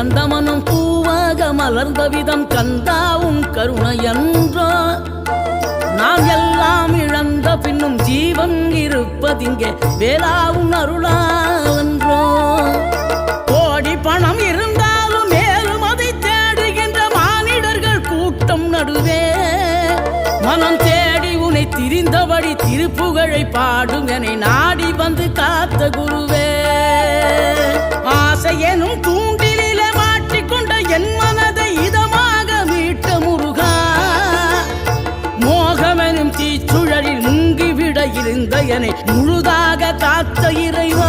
இழந்த மனம் பூவாக மலர்ந்த விதம் கந்தாவும் கருணையன்றோ நாம் எல்லாம் இழந்த பின்னும் ஜீவன் இருப்பதிங்கே வேளாவும் அருளாவென்றோ கோடி பணம் இருந்தாலும் மேலும் அதை தேடுகின்ற மானிடர்கள் கூட்டம் நடுவே மனம் தேடி உன்னை திரிந்தபடி திருப்புகழை பாடும் என்னை நாடி வந்து காத்த குருவே ஆசை எனும் தூண்டிலே மாட்டிக்கொண்ட என் மனதை இதமாக மீட்ட முருகா மோகமெனும் தீச்சுழலில் முங்கிவிட இருந்த என்னை முழுதாக காத்த இறைவா